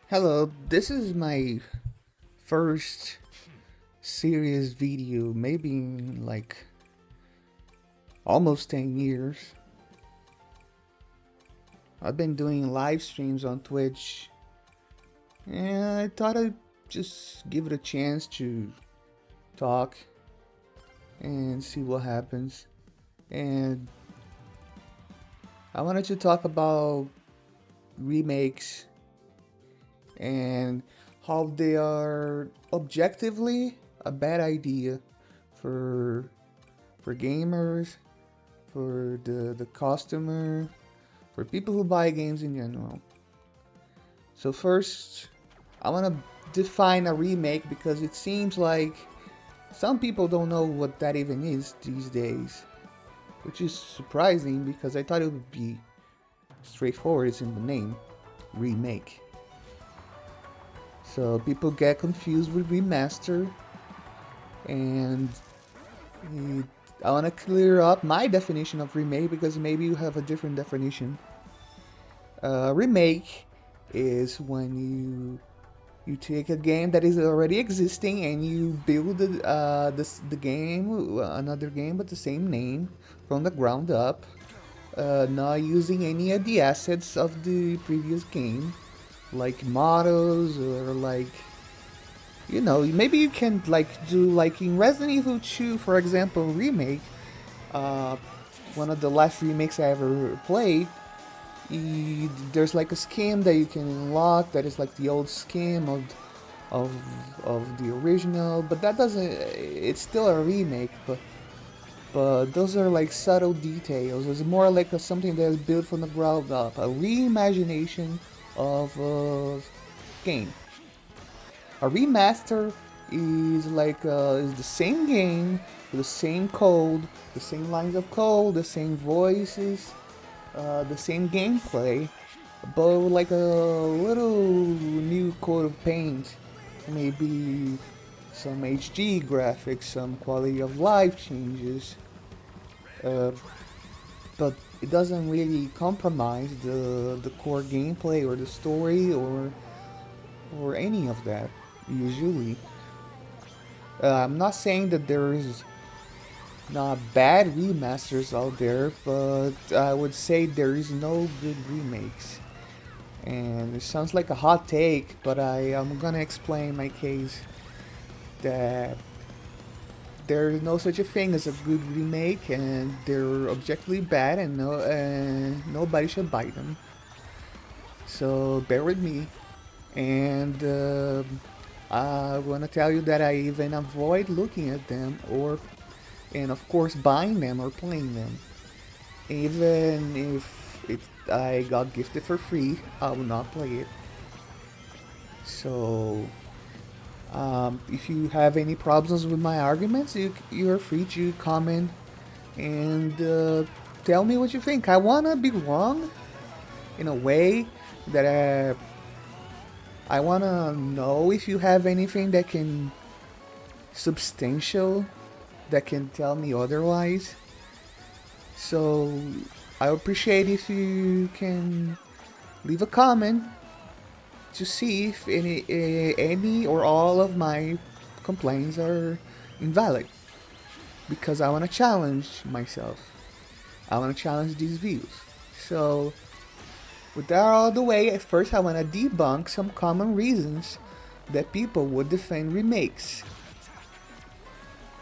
Hello, this is my first serious video, maybe in like almost 10 years. I've been doing live streams on Twitch, and I thought I'd just give it a chance to talk and see what happens. And I wanted to talk about remakes and how they are objectively a bad idea for gamers, for the customer, for people who buy games in general. So first, I want to define a remake because it seems like some people don't know what that even is these days, which is surprising because I thought it would be straightforward. It's in the name, remake. So people get confused with remaster, and it, I want to clear up my definition of remake because maybe you have a different definition. Remake is when you take a game that is already existing and you build the game, another game with the same name from the ground up, not using any of the assets of the previous game, like models or like maybe you can like do like in Resident Evil 2, for example, remake. Uh, One of the last remakes I ever played, there's like a skin that you can unlock that is like the old skin of of the original, but that doesn't. It's still a remake, but those are like subtle details. It's more like something that is built from the ground up, a reimagination of a game. A remaster is the same game with the same code, the same lines of code, the same voices, the same gameplay, but with like a little new coat of paint, maybe some HD graphics, some quality of life changes, uh, but it doesn't really compromise the core gameplay or the story or any of that. Usually, I'm not saying that there is not bad remasters out there, but I would say there is no good remakes. And it sounds like a hot take, but I am gonna explain my case that there is no such a thing as a good remake, and they're objectively bad, and nobody should buy them. So bear with me, and I want to tell you that I even avoid looking at them, and of course buying them or playing them. Even if I got gifted for free, I will not play it. So, if you have any problems with my arguments, you're free to comment and tell me what you think. I wanna be wrong in a way that I wanna know if you have anything that can substantial that can tell me otherwise. So I appreciate if you can leave a comment to see if any or all of my complaints are invalid. Because I want to challenge myself. I want to challenge these views. So, with that all the way, at first I want to debunk some common reasons that people would defend remakes.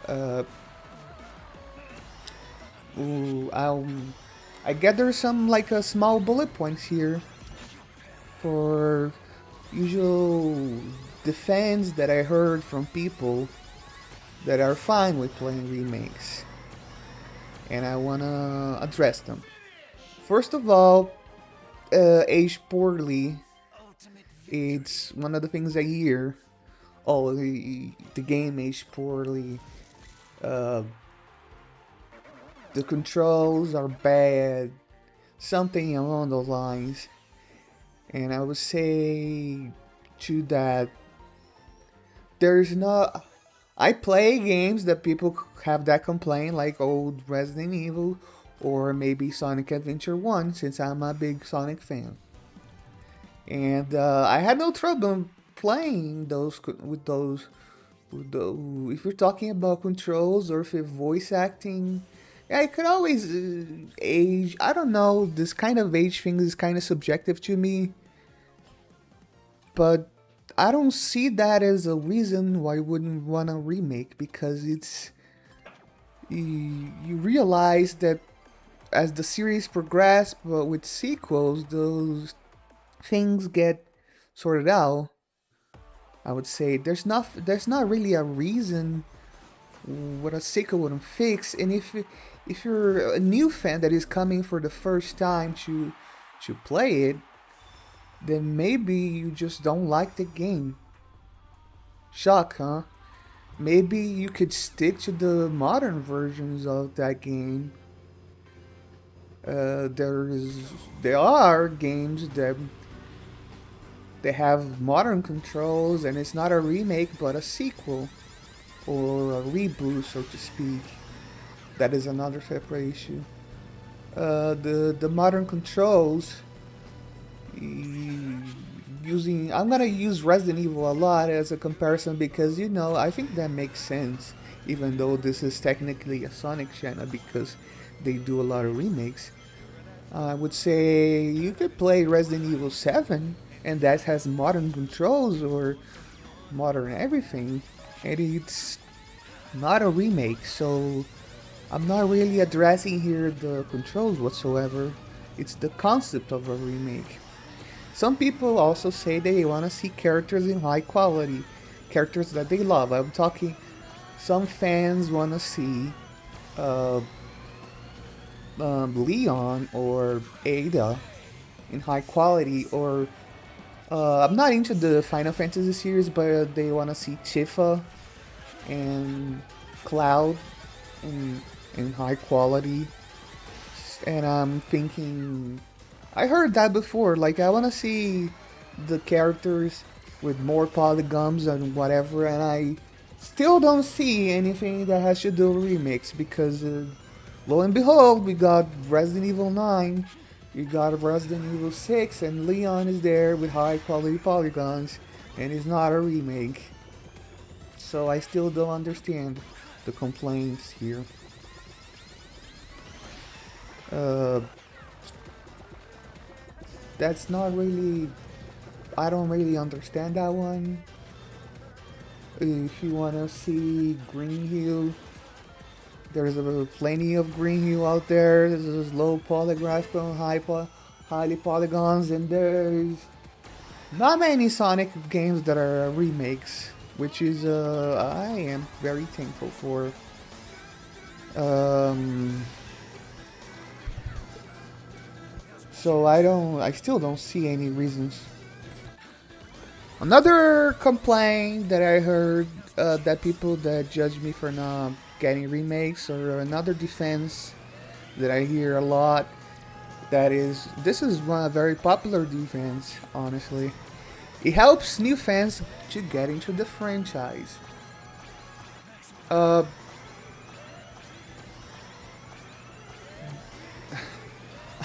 Uh, ooh, I gather some like a small bullet points here for usual defense that I heard from people that are fine with playing remakes, and I wanna address them. First of all, age poorly. It's one of the things I hear. Oh, the game aged poorly. Uh, the controls are bad. Something along those lines. And I would say to that, there's not. I play games that people have that complaint, like old Resident Evil or maybe Sonic Adventure 1, since I'm a big Sonic fan. and I had no trouble playing those with those. If you're talking about controls or if you're voice acting, yeah, I could always age. I don't know. This kind of age thing is kind of subjective to me, but I don't see that as a reason why I wouldn't want a remake because you realize that as the series progresses, but with sequels, those things get sorted out. I would say there's not really a reason what a sequel wouldn't fix, and if you're a new fan that is coming for the first time to play it, then maybe you just don't like the game. Shock, huh? Maybe you could stick to the modern versions of that game. There are games that they have modern controls, and it's not a remake but a sequel or a reboot, so to speak. That is another separate issue. The modern controls using I'm gonna use Resident Evil a lot as a comparison because I think that makes sense, even though this is technically a Sonic channel because they do a lot of remakes. I would say you could play Resident Evil 7 and that has modern controls or modern everything, and it's not a remake, so I'm not really addressing here the controls whatsoever. It's the concept of a remake. Some people also say they want to see characters in high quality, characters that they love. I'm talking, some fans want to see uh, Leon or Ada in high quality, or I'm not into the Final Fantasy series, but they want to see Tifa and Cloud in high quality. And I'm thinking, I heard that before. Like, I want to see the characters with more polygons and whatever, and I still don't see anything that has to do with remakes because, lo and behold, we got Resident Evil 9, we got Resident Evil 6, and Leon is there with high quality polygons, and it's not a remake. So I still don't understand the complaints here. Uh, that's not really. I don't really understand that one. If you wanna see Green Hill, there's plenty of Green Hill out there. There's low polygraphical, highly polygons, and there's not many Sonic games that are remakes, which is I am very thankful for. Um, so I still don't see any reasons. Another complaint that I heard that people that judge me for not getting remakes, or another defense that I hear a lot, that is, this is one very popular defense, honestly. It helps new fans to get into the franchise. Uh,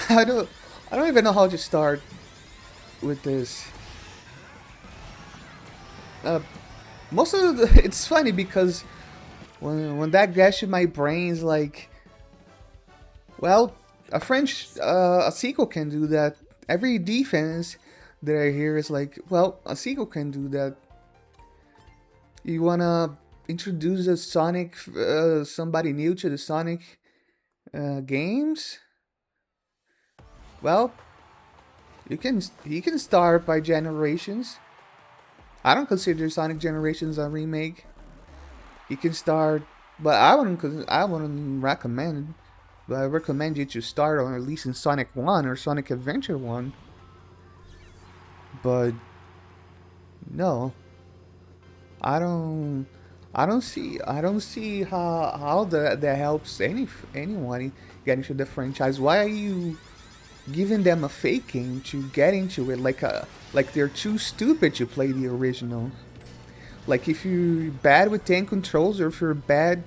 I don't, I don't even know how to start with this. Uh, Most of it's funny because when that gets in my brain is like, well, a sequel can do that. Every defense that I hear is like, well, a sequel can do that. You wanna introduce a Sonic, somebody new to the Sonic games? Well, you can start by Generations. I don't consider Sonic Generations a remake. You can start, but I wouldn't recommend. But I recommend you to start on at least in Sonic 1 or Sonic Adventure 1. But no, I don't. I don't see how that helps anyone get into the franchise. Why are you giving them a fake game to get into it? Like they're too stupid to play the original. Like if you're bad with tank controls, or if you're bad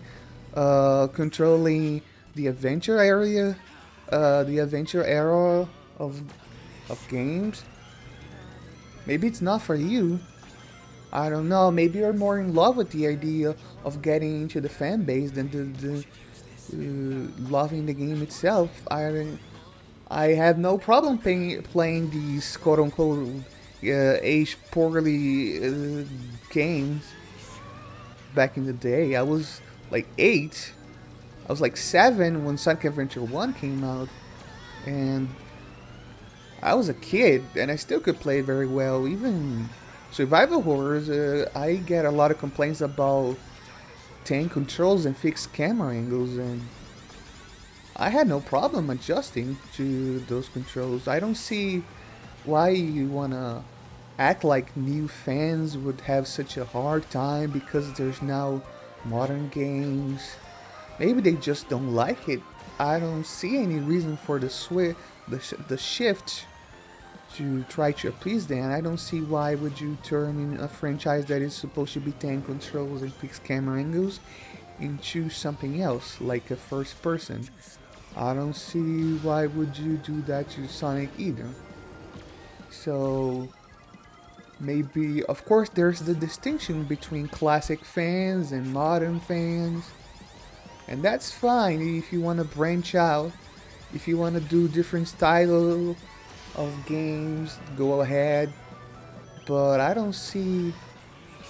controlling the adventure area, the adventure era of games, Maybe it's not for you. I don't know. Maybe you're more in love with the idea of getting into the fan base than the loving the game itself. I have no problem playing these quote unquote age poorly games back in the day. I was like 8. I was like 7 when Sonic Adventure 1 came out, and I was a kid, and I still could play very well. Even survival horrors, I get a lot of complaints about tank controls and fixed camera angles, and I had no problem adjusting to those controls. I don't see why you wanna act like new fans would have such a hard time because there's now modern games. Maybe they just don't like it. I don't see any reason for the shift to try to appease them. I don't see why would you turn in a franchise that is supposed to be tank controls and fixed camera angles into something else, like a first person. I don't see why would you do that to Sonic either. So maybe, of course, there's the distinction between classic fans and modern fans, and that's fine if you want to branch out. If you want to do different style of games, go ahead. But I don't see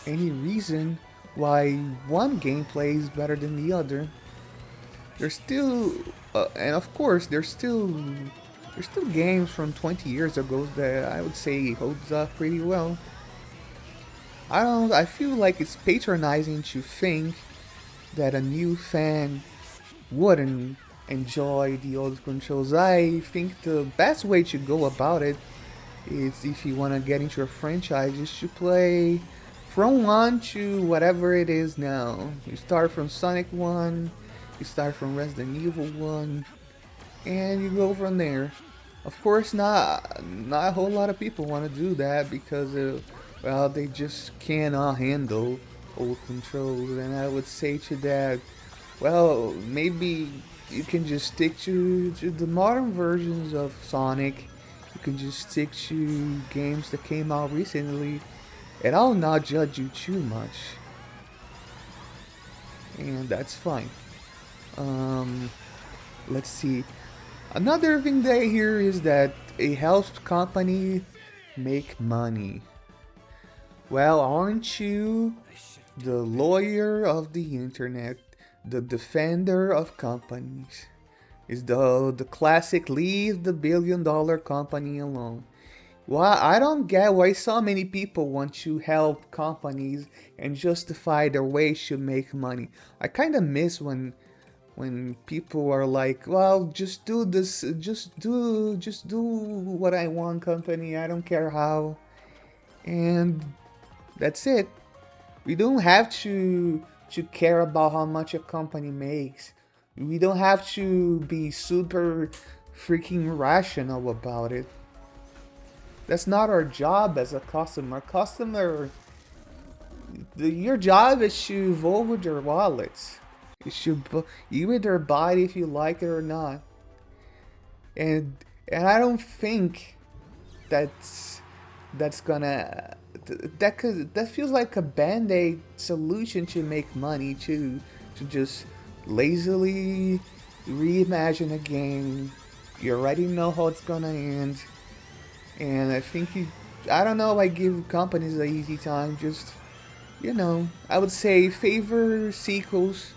any reason why one gameplay is better than the other. There's still, and of course, there's still games from 20 years ago that I would say holds up pretty well. I don't. I feel like it's patronizing to think that a new fan wouldn't enjoy the old controls. I think the best way to go about it is if you want to get into a franchise, is to play from 1 to whatever it is now. You start from Sonic 1, you start from Resident Evil 1, and you go from there. Of course, not a whole lot of people want to do that because, well, they just cannot handle old controls. And I would say to that, well, maybe you can just stick to the modern versions of Sonic. You can just stick to games that came out recently, and I'll not judge you too much. And that's fine. Um, let's see. Another thing that I hear is that it helps company make money. Well, aren't you the lawyer of the internet, the defender of companies? Is the classic leave the billion-dollar company alone? Well, I don't get why so many people want to help companies and justify their ways to make money. I kind of miss when people are like, well, just do this, just do what I want, company. I don't care how, and that's it. We don't have to care about how much a company makes. We don't have to be super freaking rational about it. That's not our job as a customer. Your job is to vote with your wallets. You either buy it if you like it or not. And I don't think that's gonna that feels like a band-aid solution to make money, to just lazily reimagine a game. You already know how it's gonna end, and I don't know, I give companies an easy time. Just, I would say favor sequels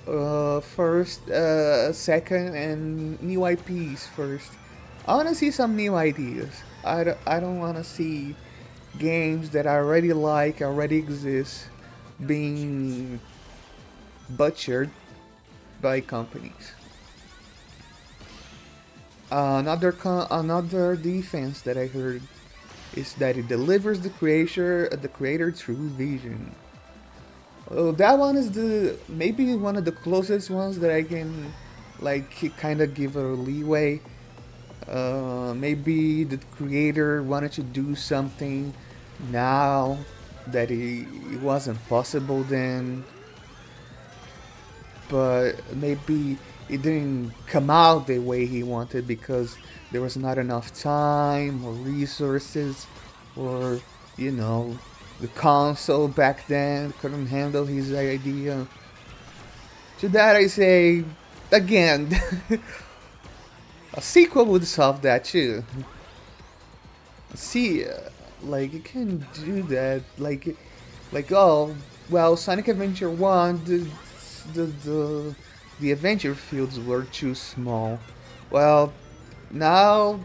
first, second, and new IPs first. I want to see some new ideas. I don't want to see games that I already like, already exist, being butchered by companies. Another defense that I heard is that it delivers the creator true vision. Oh, that one is the maybe one of the closest ones that I can like kind of give a leeway. Maybe the creator wanted to do something now that it wasn't possible then, but maybe it didn't come out the way he wanted because there was not enough time or resources. or you know, the console back then couldn't handle his idea. To that I say, again, a sequel would solve that too. See, like you can do that, like oh, well, Sonic Adventure One, the the the adventure fields were too small. Well, now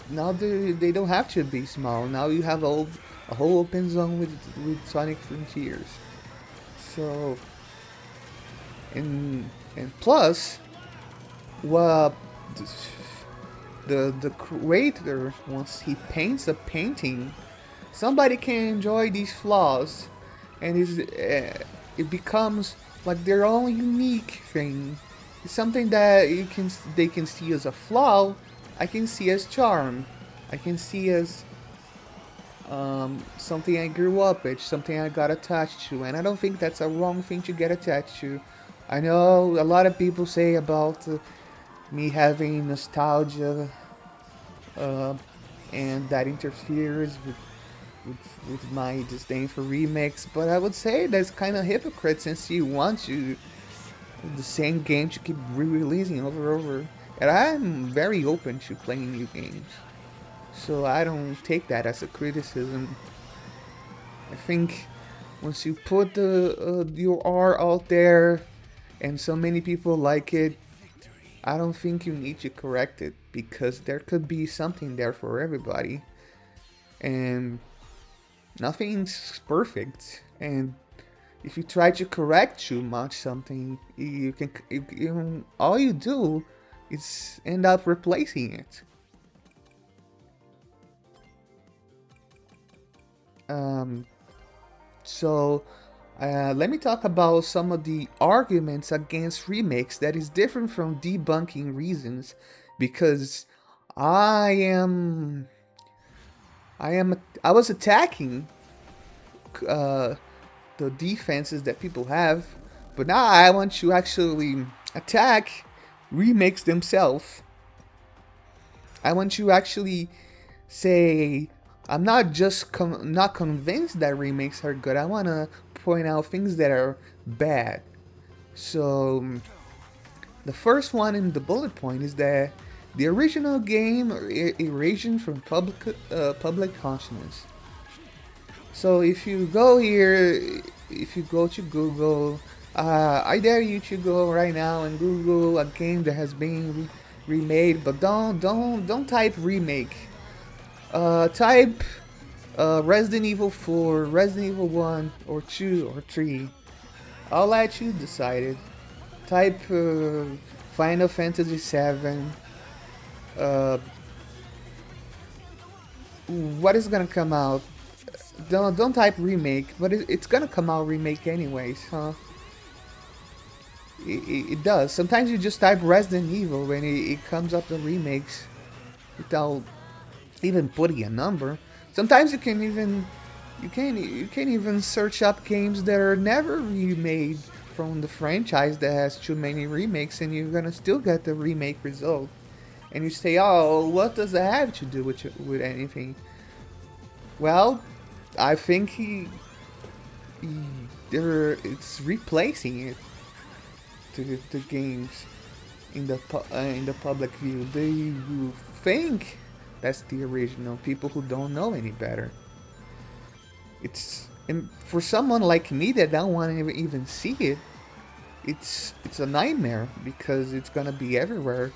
they don't have to be small. Now you have a whole open zone with Sonic Frontiers. So and plus, well, the creator, once he paints a painting, somebody can enjoy these flaws, and it becomes like their own unique thing. It's something that they can see as a flaw. I can see as charm. I can see as something I grew up with, something I got attached to, and I don't think that's a wrong thing to get attached to. I know a lot of people say about me having nostalgia, uh, and that interferes with my disdain for remakes, but I would say that's kind of hypocrite since you want to the same game to keep re-releasing over and over. And I'm very open to playing new games, so I don't take that as a criticism. I think once you put your art out there and so many people like it, I don't think you need to correct it because there could be something there for everybody, and nothing's perfect. And if you try to correct too much something, all you do is end up replacing it. Um, so let me talk about some of the arguments against remakes that is different from debunking reasons, because I am I was attacking uh, the defenses that people have, but now I want to actually attack remakes themselves. I want to actually say I'm not just not convinced that remakes are good. I want to point out things that are bad. So the first one in the bullet point is that the original game erasure from public consciousness. So if you go here, if you go to Google, I dare you to go right now and Google a game that has been remade, but don't type remake. Type Resident Evil 4, Resident Evil 1, or 2, or 3. I'll let you decide it. Type Final Fantasy 7. Uh, what is gonna come out? Don't type remake, but it's gonna come out remake anyways, huh? It does. Sometimes you just type Resident Evil when it comes up the remakes without even putting a number. Sometimes you can even search up games that are never remade from the franchise that has too many remakes, and you're gonna still get the remake result. And you say, "Oh, what does that have to do with anything?" Well, I think it's replacing it to the games in the public view. They think that's the original. People who don't know any better. It's and for someone like me that don't want to even see it, it's a nightmare because it's gonna be everywhere.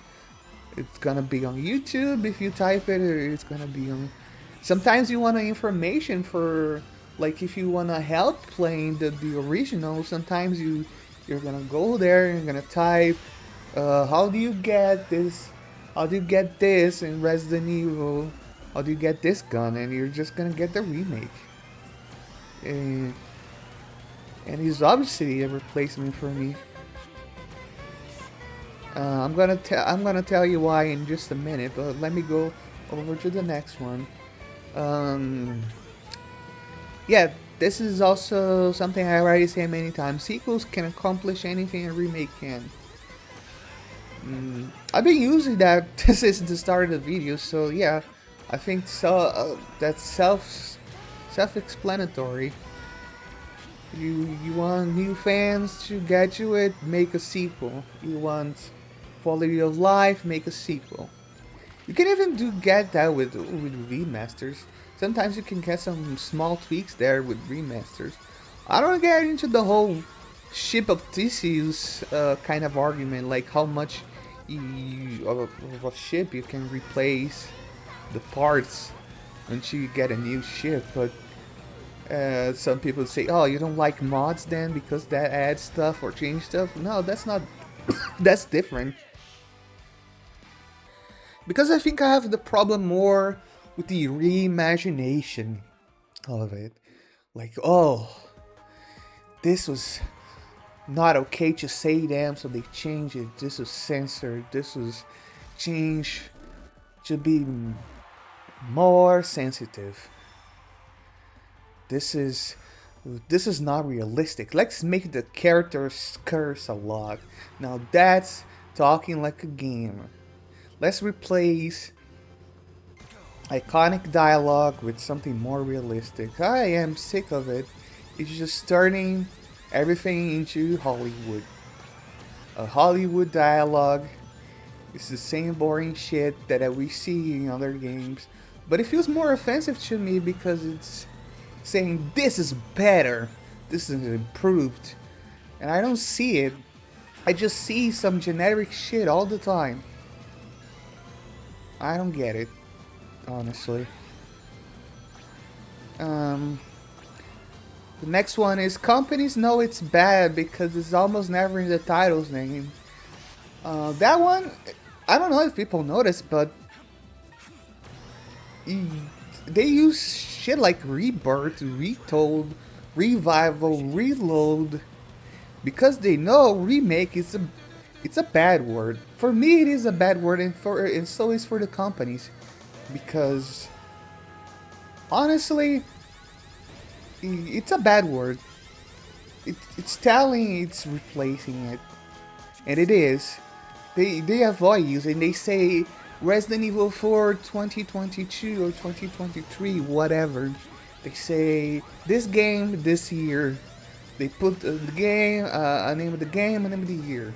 It's gonna be on YouTube if you type it, or it's gonna be on. Sometimes you want information for, like, if you wanna help playing the original. Sometimes you're gonna go there and you're gonna type, how do you get this? How do you get this in Resident Evil? How do you get this gun? And you're just gonna get the remake. And it's obviously a replacement for me. I'm gonna tell you why in just a minute, but let me go over to the next one. Um, yeah, this is also something I already said many times. Sequels can accomplish anything a remake can. I've been using that since the start of the video, so yeah, I think so. That's self-explanatory. You want new fans to get you it, make a sequel. You want quality of life, make a sequel. You can even get that with remasters. Sometimes you can get some small tweaks there with remasters. I don't get into the whole ship of Theseus kind of argument, like how much of a ship you can replace the parts once you get a new ship. But some people say, "Oh, you don't like mods then because that adds stuff or change stuff." No, that's not. That's different. Because I think I have the problem more with the reimagination of it. Like, oh, this was not okay to say them, so they changed it. This was censored. This was changed to be more sensitive. This is not realistic. Let's make the characters curse a lot. Now that's talking like a gamer. Let's replace iconic dialogue with something more realistic. I am sick of it. It's just turning everything into Hollywood. A Hollywood dialogue. It's the same boring shit that we see in other games. But it feels more offensive to me because it's saying this is better. This is improved. And I don't see it. I just see some generic shit all the time. I don't get it, honestly. The next one is companies know it's bad because it's almost never in the title's name. That one, I don't know if people notice, but they use shit like rebirth, retold, revival, reload because they know remake is a bad word. For me, it is a bad word, and so is for the companies, because honestly, it's a bad word. It's telling it's replacing it, and it is. They avoid using. They say Resident Evil 4 2022 or 2023, whatever. They say this game this year. They put the game, a name of the game, a name of the year,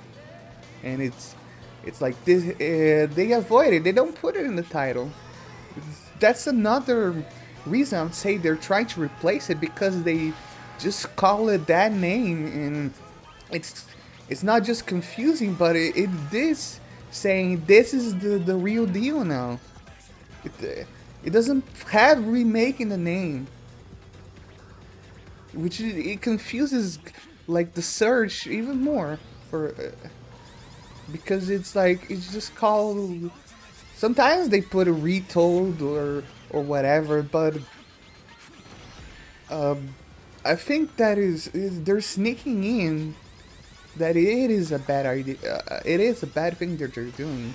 and it's like this. They avoid it. They don't put it in the title. That's another reason I'm saying they're trying to replace it, because they just call it that name, and it's not just confusing, but it is saying this is the real deal now. It doesn't have remake in the name, which it confuses like the search even more for because it's like it's just called. Sometimes they put a retold or whatever, but I think that is they're sneaking in that it is a bad idea. It is a bad thing that they're doing.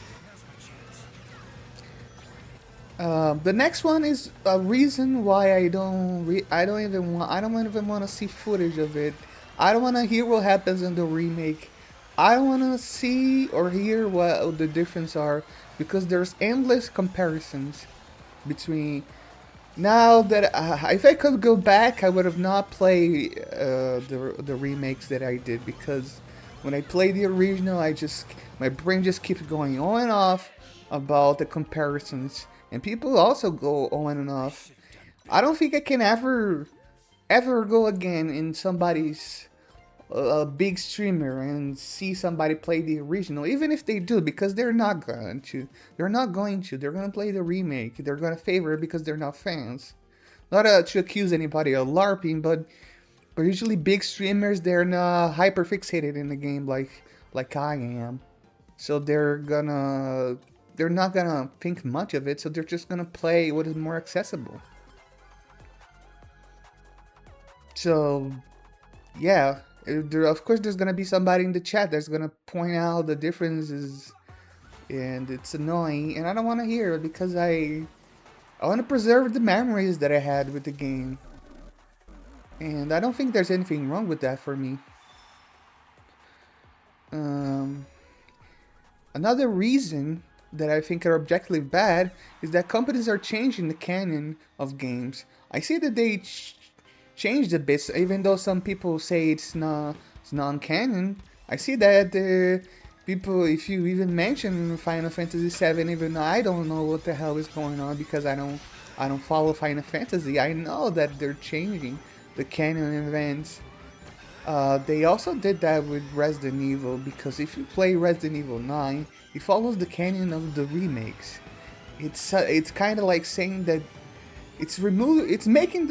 The next one is a reason why I don't even want to see footage of it. I don't want to hear what happens in the remake. I don't want to see or hear what the difference are, because there's endless comparisons between. Now that if I could go back, I would have not played the remakes that I did, because when I played the original, my brain just keeps going on and off about the comparisons, and people also go on and off. I don't think I can ever go again in somebody's a big streamer and see somebody play the original, even if they do, because they're not going to. They're not going to. They're going to play the remake. They're going to favor it because they're not fans. Not to accuse anybody of LARPing, but usually big streamers, they're not hyper fixated in the game like I am. So they're not gonna think much of it. So they're just gonna play what is more accessible. So yeah, of course there's gonna be somebody in the chat that's gonna point out the differences, and it's annoying, and I don't want to hear it, because I want to preserve the memories that I had with the game, and I don't think there's anything wrong with that for me. Another reason that I think are objectively bad is that companies are changing the canon of games. I see that they changed a bit, even though some people say it's non-canon. I see that people, if you even mention Final Fantasy VII, even though I don't know what the hell is going on because I don't follow Final Fantasy. I know that they're changing the canon events. They also did that with Resident Evil because if you play Resident Evil 9, it follows the canon of the remakes. It's kind of like saying that it's making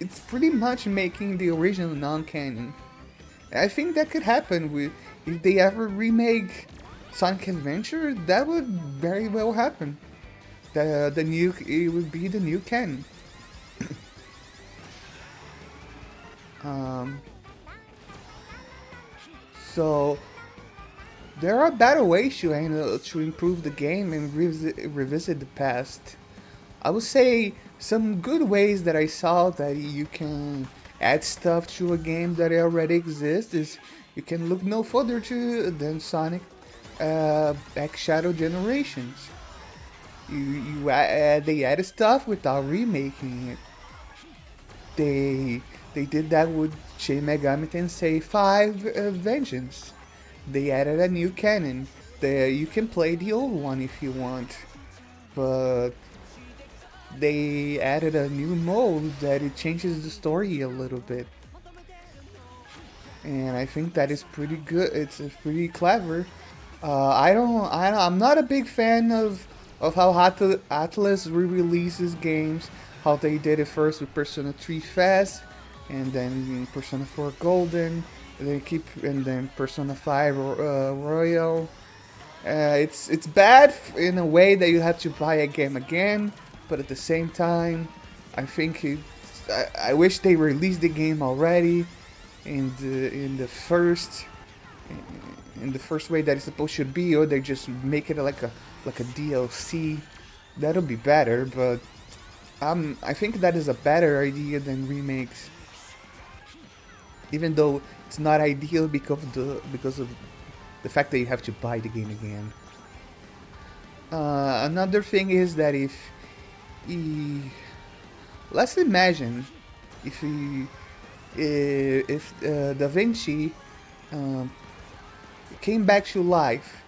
it's pretty much making the original non-canon. I think that could happen with if they ever remake Sonic Adventure. That would very well happen. The new it would be the new canon. Um, so there are better ways to improve the game and revisit the past. I would say some good ways that I saw that you can add stuff to a game that already exists is you can look no further than Sonic X Shadow Generations. They added stuff without remaking it. They did that with Shin Megami Tensei 5 Vengeance. They added a new canon. You can play the old one if you want, but they added a new mode that it changes the story a little bit, and I think that is pretty good. It's pretty clever. I'm not a big fan of how Atlas re-releases games. How they did it first with Persona 3 Fast, and then Persona 4 Golden, and then Persona 5 Royal. It's bad in a way that you have to buy a game again, but at the same time, I think I wish they released the game already in the first way that it's supposed to be, or they just make it like a DLC. That'll be better, but I think that is a better idea than remakes, even though it's not ideal because of the fact that you have to buy the game again. Another thing is that let's imagine if Da Vinci um, came back to life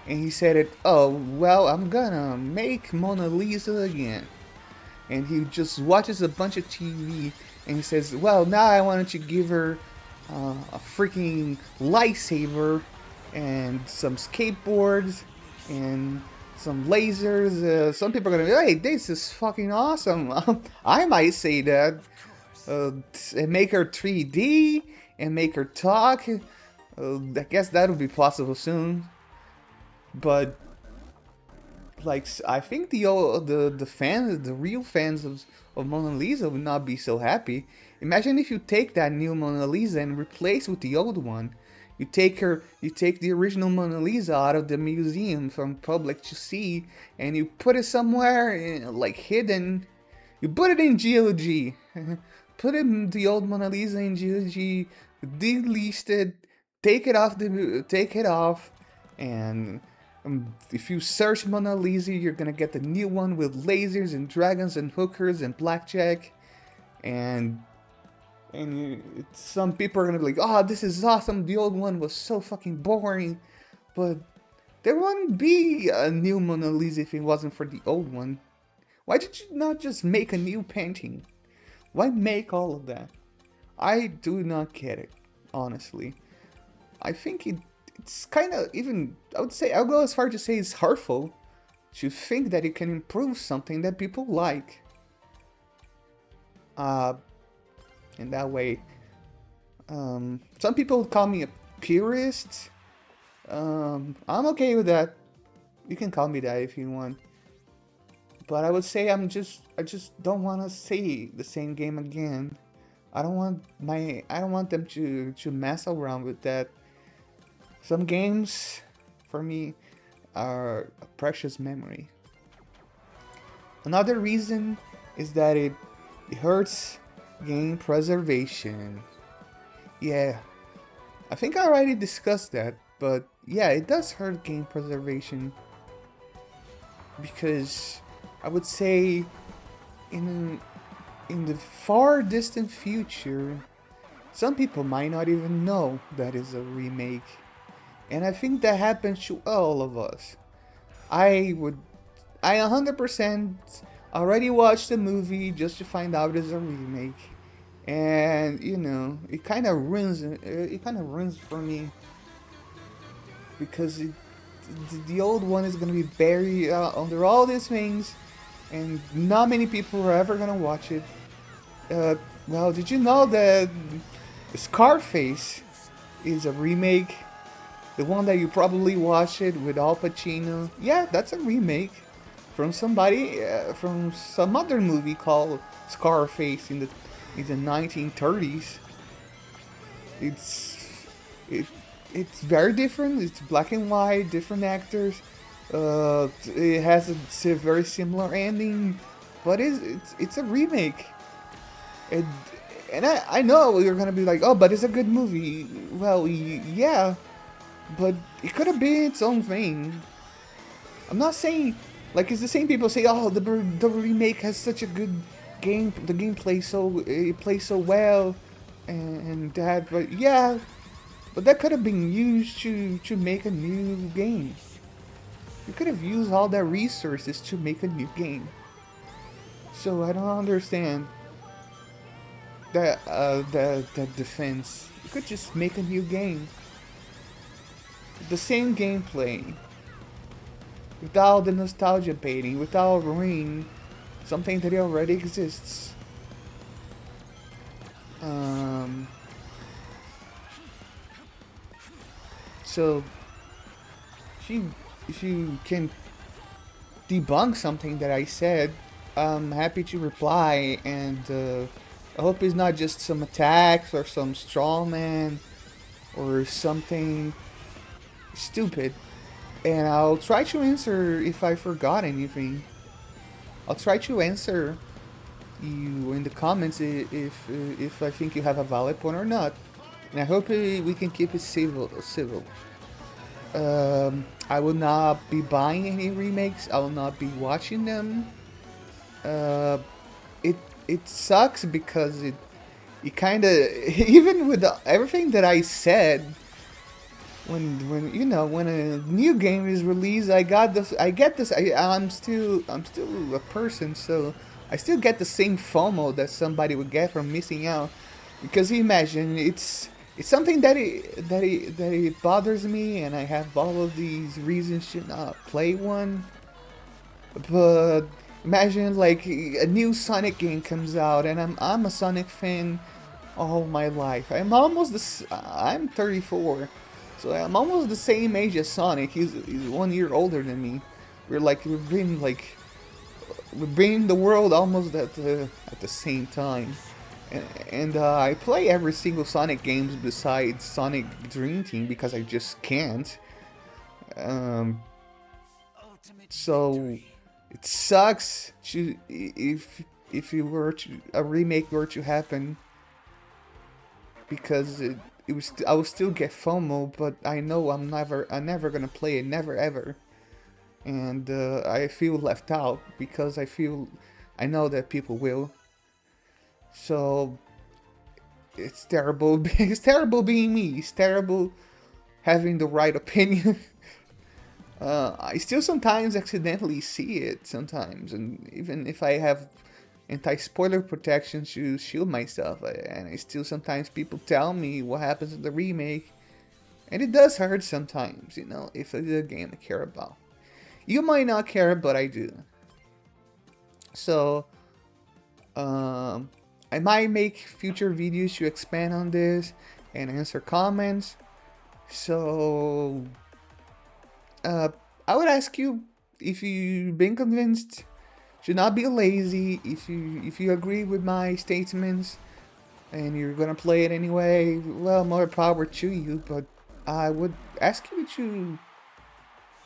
and he said it, oh well, I'm gonna make Mona Lisa again, and he just watches a bunch of TV and he says, well, now I wanted to give her a freaking lightsaber and some skateboards and some lasers. Some people are gonna be, hey, this is fucking awesome. I might say that. And make her 3D and make her talk. I guess that'll be possible soon. But like, I think the fans, the real fans of Mona Lisa would not be so happy. Imagine if you take that new Mona Lisa and replace with the old one. You take the original Mona Lisa out of the museum from public to see, and you put it somewhere like hidden. You put it in GOG. Put the old Mona Lisa in GOG. Delete it. Take it off, and if you search Mona Lisa, you're gonna get the new one with lasers and dragons and hookers and blackjack, and some people are gonna be like, oh, this is awesome, the old one was so fucking boring. But there wouldn't be a new Mona Lisa if it wasn't for the old one. Why did you not just make a new painting? Why make all of that? I do not get it, honestly. I think it's kind of even, I'll go as far to say it's hurtful to think that it can improve something that people like. In that way. Some people call me a purist. I'm okay with that. You can call me that if you want. But I would say I just don't want to see the same game again. I don't want them to mess around with that. Some games, for me, are a precious memory. Another reason is that it hurts game preservation. Yeah, I think I already discussed that, but yeah, it does hurt game preservation. because I would say in in the far distant future, some people might not even know that is a remake. And I think that happens to all of us. I would, I 100% already watched the movie just to find out it's a remake. And, you know, it kind of ruins for me because the old one is going to be buried under all these things and not many people are ever going to watch it. Uh, well, did you know that Scarface is a remake? The one that you probably watched it with Al Pacino. Yeah, that's a remake from somebody from some other movie called Scarface in the 1930s. It's it it's very different. It's black and white, different actors. It has a very similar ending, but it's a remake. And I know you're gonna be like, oh, but it's a good movie. Well, yeah, but it could have been its own thing. I'm not saying like it's the same people say, oh, the remake has such a good game, the gameplay so it plays so well, and that, but yeah, but that could have been used to make a new game. You could have used all that resources to make a new game. So I don't understand that defense. You could just make a new game, the same gameplay, without the nostalgia baiting, without ruining something that already exists. Um, so if you can debunk something that I said, I'm happy to reply, and I hope it's not just some attacks or some straw man or something stupid. And I'll try to answer if I forgot anything. I'll try to answer you in the comments if I think you have a valid point or not. And I hope we can keep it civil. I will not be buying any remakes. I will not be watching them. Uh, it sucks because it kind of even with everything that I said, when you know, when a new game is released, I get this. I'm still a person, so I still get the same FOMO that somebody would get from missing out. Because imagine it's something that it bothers me, and I have all of these reasons to not play one. But imagine like a new Sonic game comes out, and I'm a Sonic fan all my life. I'm 34, so I'm almost the same age as Sonic. He's 1 year older than me. We've been the world almost at the same time. And I play every single Sonic games besides Sonic Dream Team because I just can't. Um, so it sucks if you were to a remake were to happen, because I will still get FOMO, but I know I'm never gonna play it, never ever, and I feel left out because I know that people will. So it's terrible. It's terrible being me. It's terrible having the right opinion. I still sometimes accidentally see it sometimes, and even if I have anti-spoiler protection to shield myself, and I still sometimes people tell me what happens in the remake, and it does hurt sometimes, you know, if it's a game I care about. You might not care, but I do. So, I might make future videos to expand on this and answer comments. So, I would ask you if you've been convinced. Should not be lazy. If you agree with my statements and you're gonna play it anyway, well, more power to you. But I would ask you to,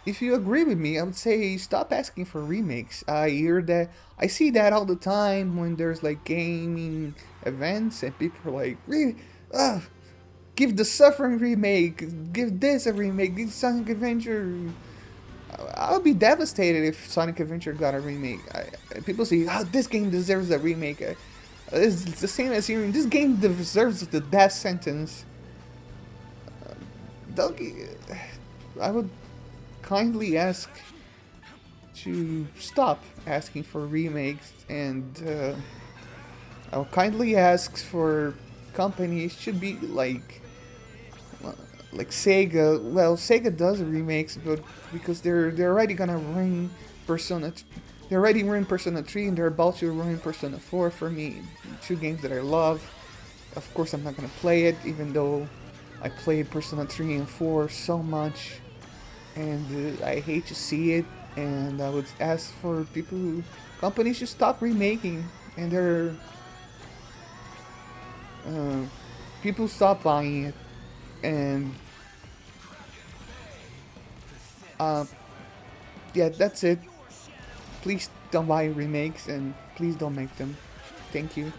if you agree with me, I would say stop asking for remakes. I hear that, I see that all the time when there's like gaming events and people are like, give the Suffering remake, give this a remake, give Sonic Adventure I'll be devastated if Sonic Adventure got a remake. People say, "Oh, this game deserves a remake." It's the same as hearing this game deserves the death sentence. Don't I would kindly ask to stop asking for remakes, and I'll kindly ask for companies should be like Sega. Well, Sega does remakes, but because they're already gonna ruin Persona. They already ruined Persona 3, and they're about to ruin Persona 4 for me. Two games that I love. Of course, I'm not gonna play it, even though I played Persona 3 and 4 so much, and I hate to see it. And I would ask for companies should stop remaking, and uh, people stop buying it, and uh, yeah, that's it. Please don't buy remakes, and please don't make them. Thank you.